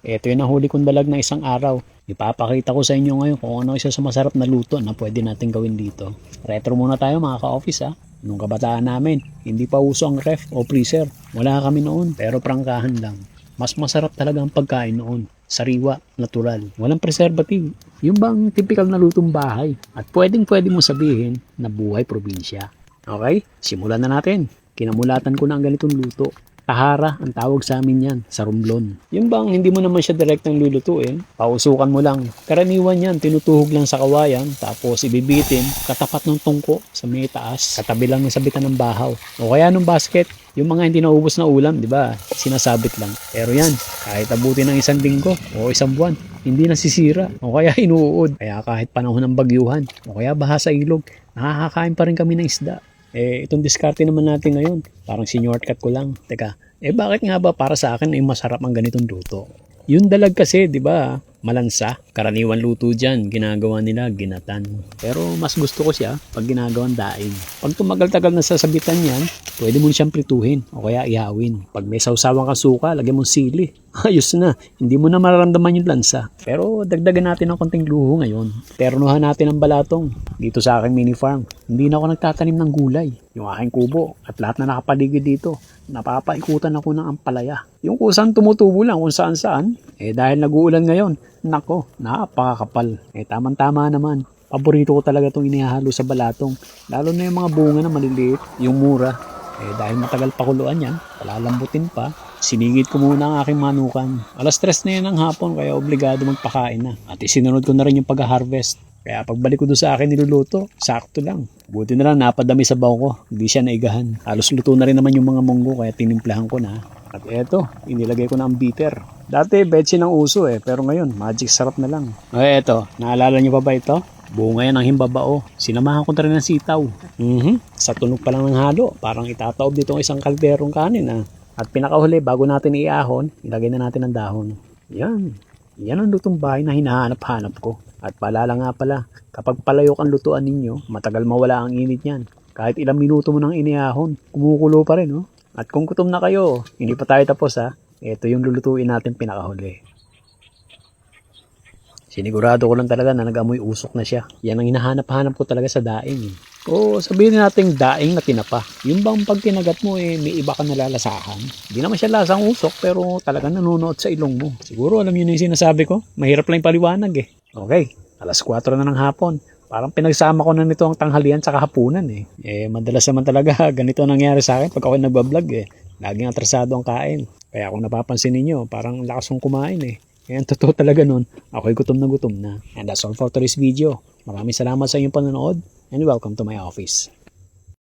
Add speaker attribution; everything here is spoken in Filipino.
Speaker 1: Ito yung nahuli kong dalag na isang araw. Ipapakita ko sa inyo ngayon kung ano isa sa masarap na luto na pwede natin gawin dito. Retro muna tayo mga ka-office ha. Nung kabataan namin, hindi pa uso ang ref o freezer. Wala kami noon, pero prangkahan lang. Mas masarap talaga ang pagkain noon. Sariwa, natural, walang preservative. Yung bang typical na lutong bahay. At pwede mo sabihin na buhay probinsya. Okay, simulan na natin. Kinamulatan ko na ang ganitong luto. Tahara ang tawag sa amin yan, sa Romblon. Yung bang hindi mo naman siya direktang lulutuin, pausukan mo lang. Karaniwan yan, tinutuhog lang sa kawayan, tapos ibibitin, katapat ng tungko sa may taas, katabi lang ng sabitan ng bahaw. O kaya nung basket, yung mga hindi naubos na ulam, di ba? Sinasabit lang. Pero yan, kahit abutin ng isang linggo o isang buwan, hindi nasisira o kaya inuud. Kaya kahit panahon ng bagyuhan o kaya baha sa ilog, nakakakain pa rin kami ng isda. Itong diskarte naman natin ngayon, parang shortcut ko lang. Teka, bakit nga ba para sa akin ay masarap ang ganitong luto? Yung dalag kasi, di ba, malansa. Karaniwan luto dyan, ginagawa nila ginatan. Pero mas gusto ko siya pag ginagawang daing. Pag tumagal-tagal na sasabitan yan, pwede mo siyang prituhin o kaya ihawin. Pag may sawsawang kasuka, lagyan mo sili. Ayos na, hindi mo na mararamdaman yung lansa. Pero dagdagan natin ng konting luho ngayon. Ternuhan natin ang balatong dito sa aking mini farm. Hindi na ako nagtatanim ng gulay. Yung aking kubo at lahat na nakapaligid dito, napapaikutan ako ng ampalaya. Yung kusang tumutubo lang kung saan-saan, dahil nag-uulan ngayon, nako, napakakapal. Tamang-tama naman. Paborito ko talaga itong inihahalo sa balatong. Lalo na yung mga bunga na maliliit, yung mura. Dahil matagal pakuluan yan, palalambutin pa, sinigit ko muna ang aking manukan. Alas 3 na yan ng hapon, kaya obligado magpakain na. At isinunod ko na rin yung pag-harvest. Kaya pagbalik ko doon sa akin niluluto, sakto lang. Buti na lang napadami sa baw ko, hindi siya naigahan. Halos luto na rin naman yung mga munggo, kaya tinimplahan ko na. At eto, inilagay ko na ang bitter. Dati betsin ang uso pero ngayon magic sarap na lang. Eto, naalala niyo pa ba ito? Bunga yan ng himbabao. Sinamahan ko na rin ng sitaw. Sa tunog pa lang ng halo, parang itataob dito ang isang kalderong kanin At pinakahuli, bago natin iahon, ilagay na natin ang dahon. Yan ang lutong bahay na hinahanap-hanap ko. At paalala nga pala, kapag palayok ang lutuan ninyo, matagal mawala ang init niyan. Kahit ilang minuto mo nang iniahon, kumukulo pa rin. At kung gutom na kayo, hindi pa tayo tapos ito yung lulutuin natin pinakahuli. Sinigurado ko lang talaga na nag-amoy usok na siya. Yan ang hinahanap-hanap ko talaga sa daing. O sabihin natin daing na tinapa. Yung bang pag kinagat mo may iba ka nalalasahan. Hindi naman siya lasang usok pero talagang nanunuot sa ilong mo. Siguro alam yun yung sinasabi ko. Mahirap lang yung paliwanag Okay, alas 4 na ng hapon. Parang pinagsama ko na nito ang tanghalian sa hapunan madalas naman talaga ganito ang nangyari sa akin pag ako nagbablog Laging atrasado ang kain. Kaya kung napapansin niyo, parang lakas kong kumain Yan, totoo talaga nun. Ako'y gutom na gutom na. And that's all for today's video. Maraming salamat sa inyong panonood and welcome to my office.